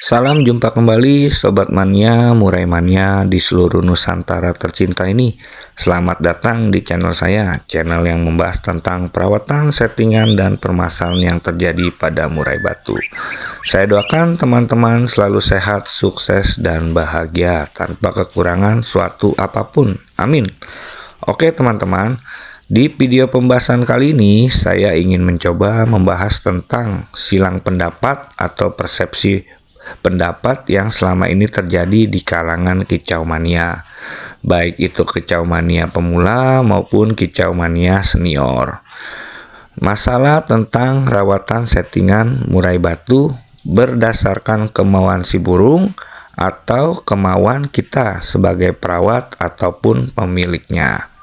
Salam jumpa kembali Sobat Mania, Murai Mania di seluruh Nusantara tercinta ini. Selamat datang di channel saya, channel yang membahas tentang perawatan, settingan, dan permasalahan yang terjadi pada murai batu. Saya doakan teman-teman selalu sehat, sukses, dan bahagia tanpa kekurangan suatu apapun. Amin. Oke teman-teman, di video pembahasan kali ini saya ingin mencoba membahas tentang silang pendapat atau persepsi pendapat yang selama ini terjadi di kalangan kicau mania, baik itu kicau mania pemula maupun kicau mania senior. Masalah tentang rawatan settingan murai batu berdasarkan kemauan si burung atau kemauan kita sebagai perawat ataupun pemiliknya.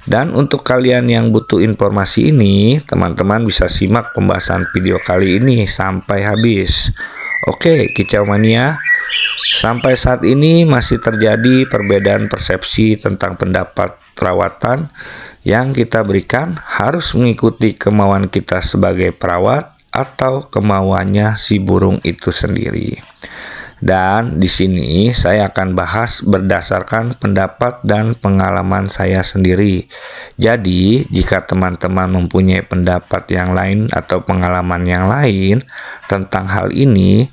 Dan untuk kalian yang butuh informasi ini, teman-teman bisa simak pembahasan video kali ini sampai habis. Oke, kicau mania, sampai saat ini masih terjadi perbedaan persepsi tentang pendapat perawatan yang kita berikan harus mengikuti kemauan kita sebagai perawat atau kemauannya si burung itu sendiri. Dan di sini saya akan bahas berdasarkan pendapat dan pengalaman saya sendiri. Jadi, jika teman-teman mempunyai pendapat yang lain atau pengalaman yang lain tentang hal ini,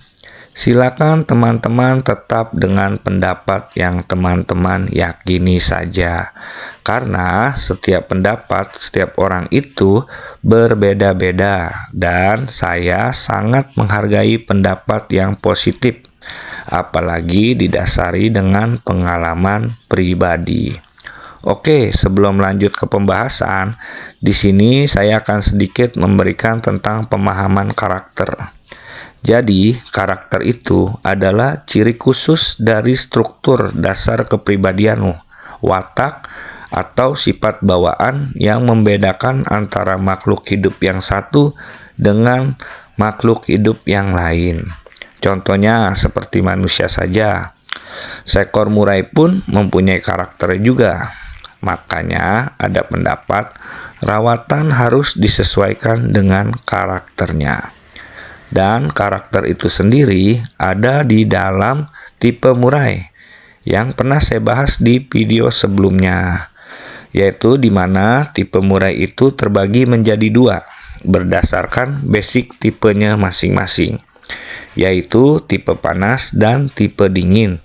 silakan teman-teman tetap dengan pendapat yang teman-teman yakini saja. Karena setiap pendapat setiap orang itu berbeda-beda dan saya sangat menghargai pendapat yang positif, apalagi didasari dengan pengalaman pribadi. Oke, sebelum lanjut ke pembahasan, di sini saya akan sedikit memberikan tentang pemahaman karakter. Jadi, karakter itu adalah ciri khusus dari struktur dasar kepribadian, watak, atau sifat bawaan yang membedakan antara makhluk hidup yang satu dengan makhluk hidup yang lain. Contohnya seperti manusia saja. Seekor murai pun mempunyai karakter juga. Makanya ada pendapat rawatan harus disesuaikan dengan karakternya. Dan karakter itu sendiri ada di dalam tipe murai yang pernah saya bahas di video sebelumnya, yaitu di mana tipe murai itu terbagi menjadi dua berdasarkan basic tipenya masing-masing, yaitu tipe panas dan tipe dingin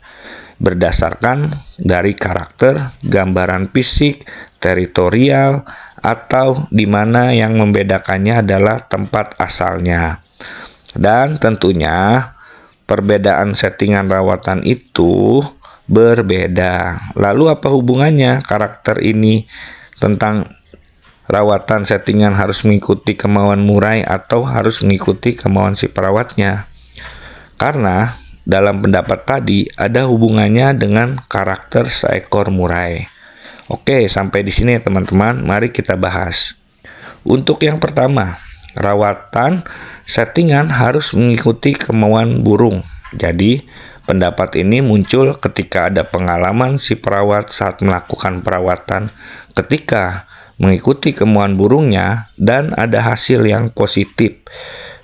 berdasarkan dari karakter, gambaran fisik, teritorial, atau di mana yang membedakannya adalah tempat asalnya. Dan tentunya perbedaan settingan rawatan itu berbeda. Lalu apa hubungannya karakter ini tentang rawatan settingan harus mengikuti kemauan murai atau harus mengikuti kemauan si perawatnya? Karena dalam pendapat tadi ada hubungannya dengan karakter seekor murai. Oke, sampai di sini teman-teman, mari kita bahas. Untuk yang pertama, rawatan settingan harus mengikuti kemauan burung. Jadi, pendapat ini muncul ketika ada pengalaman si perawat saat melakukan perawatan ketika mengikuti kemauan burungnya dan ada hasil yang positif.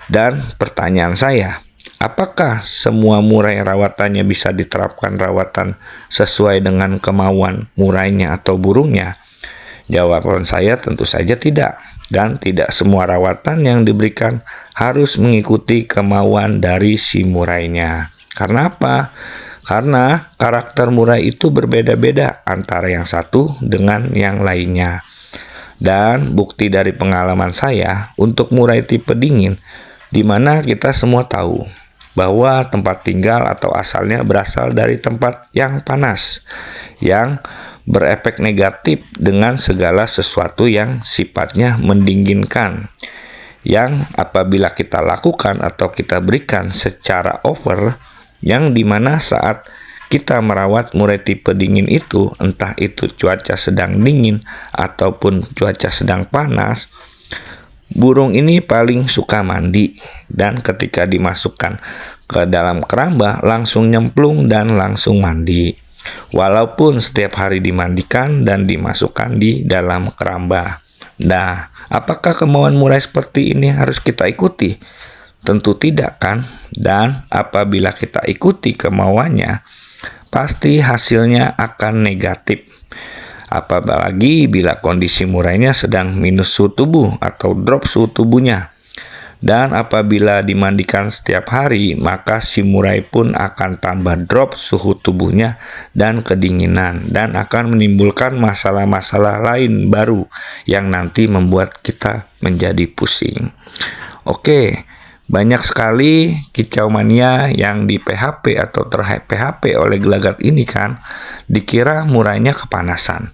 Dan pertanyaan saya, apakah semua murai rawatannya bisa diterapkan rawatan sesuai dengan kemauan murainya atau burungnya? Jawaban saya tentu saja tidak. Dan tidak semua rawatan yang diberikan harus mengikuti kemauan dari si murainya. Karena apa? Karena karakter murai itu berbeda-beda antara yang satu dengan yang lainnya. Dan bukti dari pengalaman saya untuk murai tipe dingin, di mana kita semua tahu bahwa tempat tinggal atau asalnya berasal dari tempat yang panas, yang berefek negatif dengan segala sesuatu yang sifatnya mendinginkan, yang apabila kita lakukan atau kita berikan secara over, yang dimana saat kita merawat murai tipe dingin itu, entah itu cuaca sedang dingin ataupun cuaca sedang panas, burung ini paling suka mandi, dan ketika dimasukkan ke dalam keramba langsung nyemplung dan langsung mandi. Walaupun setiap hari dimandikan dan dimasukkan di dalam keramba. Nah, apakah kemauan murai seperti ini harus kita ikuti? Tentu tidak kan? Dan apabila kita ikuti kemauannya, pasti hasilnya akan negatif. Apalagi bila kondisi murainya sedang minus suhu tubuh atau drop suhu tubuhnya. Dan apabila dimandikan setiap hari, maka si murai pun akan tambah drop suhu tubuhnya dan kedinginan, dan akan menimbulkan masalah-masalah lain baru yang nanti membuat kita menjadi pusing. Oke, banyak sekali kicau mania yang di PHP atau ter-PHP oleh gelagat ini kan, dikira murainya kepanasan.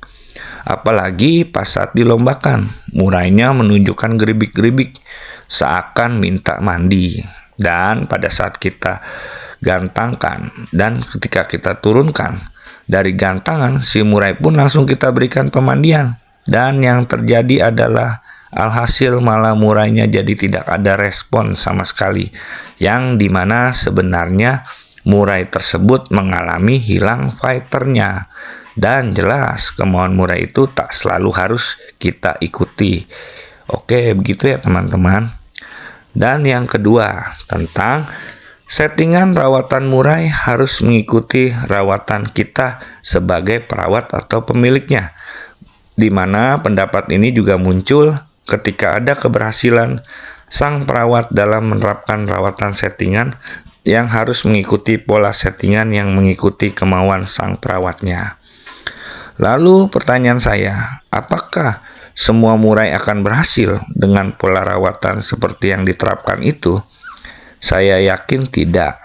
Apalagi pas saat dilombakan, murainya menunjukkan geribik-geribik seakan minta mandi. Dan pada saat kita gantangkan dan ketika kita turunkan dari gantangan, si murai pun langsung kita berikan pemandian. Dan yang terjadi adalah alhasil malah murainya jadi tidak ada respon sama sekali, yang dimana sebenarnya murai tersebut mengalami hilang fighternya. Dan jelas kemauan murai itu tak selalu harus kita ikuti. Oke, begitu ya teman-teman. Dan yang kedua, tentang settingan rawatan murai harus mengikuti rawatan kita sebagai perawat atau pemiliknya. Di mana pendapat ini juga muncul ketika ada keberhasilan sang perawat dalam menerapkan rawatan settingan yang harus mengikuti pola settingan yang mengikuti kemauan sang perawatnya. Lalu pertanyaan saya, apakah semua murai akan berhasil dengan pola rawatan seperti yang diterapkan itu? Saya yakin tidak.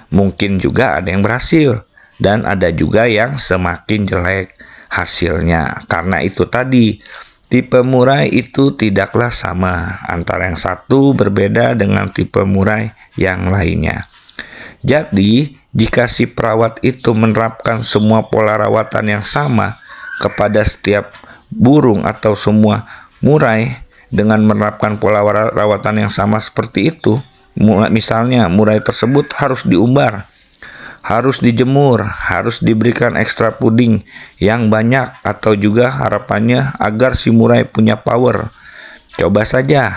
Mungkin juga ada yang berhasil dan ada juga yang semakin jelek hasilnya. Karena itu tadi, tipe murai itu tidaklah sama antara yang satu berbeda dengan tipe murai yang lainnya. Jadi, jika si perawat itu menerapkan semua pola rawatan yang sama kepada setiap burung atau semua murai dengan menerapkan pola rawatan yang sama seperti itu, misalnya murai tersebut harus diumbar, harus dijemur, harus diberikan ekstra puding yang banyak, atau juga harapannya agar si murai punya power. Coba saja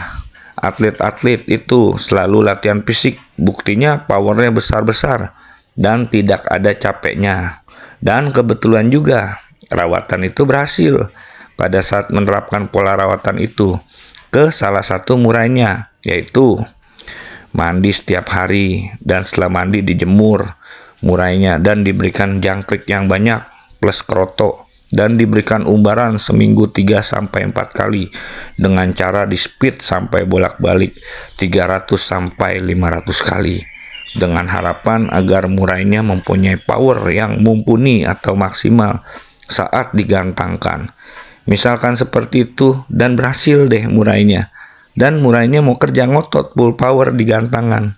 atlet-atlet itu selalu latihan fisik, buktinya powernya besar-besar dan tidak ada capeknya. Dan kebetulan juga rawatan itu berhasil pada saat menerapkan pola rawatan itu ke salah satu murainya, yaitu mandi setiap hari, dan setelah mandi dijemur murainya dan diberikan jangkrik yang banyak plus kroto, dan diberikan umbaran seminggu 3-4 kali dengan cara di speed sampai bolak-balik 300-500 kali, dengan harapan agar murainya mempunyai power yang mumpuni atau maksimal saat digantangkan. Misalkan seperti itu dan berhasil deh murainya, dan murainya mau kerja ngotot full power di gantangan.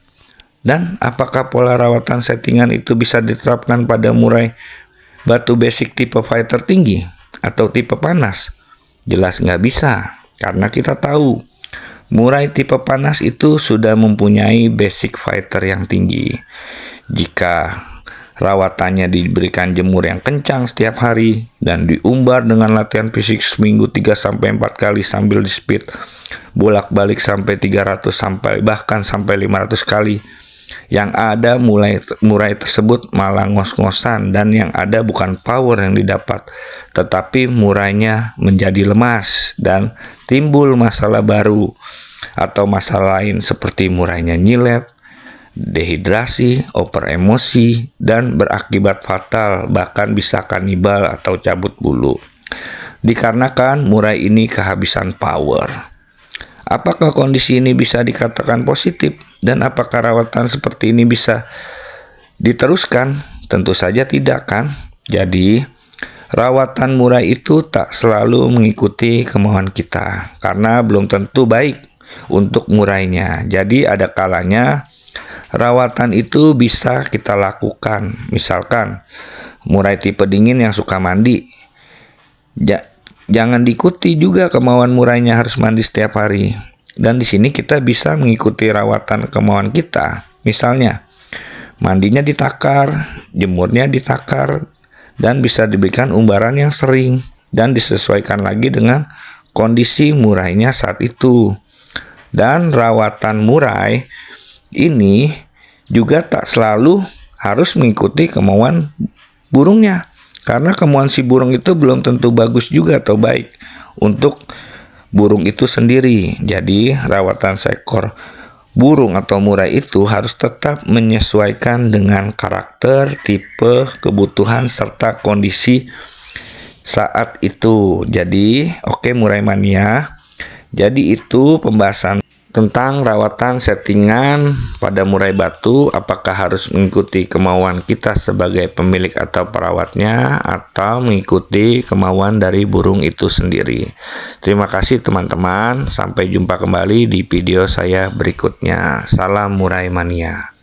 Dan apakah pola rawatan settingan itu bisa diterapkan pada murai batu basic tipe fighter tinggi atau tipe panas? Jelas nggak bisa, karena kita tahu murai tipe panas itu sudah mempunyai basic fighter yang tinggi. Jika rawatannya diberikan jemur yang kencang setiap hari dan diumbar dengan latihan fisik seminggu 3-4 kali sambil di speed bolak-balik sampai 300 sampai bahkan sampai 500 kali, yang ada murai tersebut malah ngos-ngosan, dan yang ada bukan power yang didapat, tetapi murainya menjadi lemas dan timbul masalah baru atau masalah lain seperti murainya nyilet, dehidrasi, over emosi, dan berakibat fatal, bahkan bisa kanibal atau cabut bulu, dikarenakan murai ini kehabisan power. Apakah kondisi ini bisa dikatakan positif, dan apakah rawatan seperti ini bisa diteruskan? Tentu saja tidak kan? Jadi, rawatan murai itu tak selalu mengikuti kemauan kita, karena belum tentu baik untuk murainya. Jadi ada kalanya rawatan itu bisa kita lakukan. Misalkan murai tipe dingin yang suka mandi, jangan diikuti juga kemauan murainya harus mandi setiap hari. Dan di sini kita bisa mengikuti rawatan kemauan kita. Misalnya, mandinya ditakar, jemurnya ditakar, dan bisa diberikan umbaran yang sering dan disesuaikan lagi dengan kondisi murainya saat itu. Dan rawatan murai ini juga tak selalu harus mengikuti kemauan burungnya. Karena kemauan si burung itu belum tentu bagus juga atau baik untuk burung itu sendiri. Jadi rawatan seekor burung atau murai itu harus tetap menyesuaikan dengan karakter, tipe, kebutuhan, serta kondisi saat itu. Jadi, oke murai mania. Jadi itu pembahasan tentang rawatan settingan pada murai batu. Apakah harus mengikuti kemauan kita sebagai pemilik atau perawatnya, atau mengikuti kemauan dari burung itu sendiri. Terima kasih teman-teman. Sampai jumpa kembali di video saya berikutnya. Salam murai mania.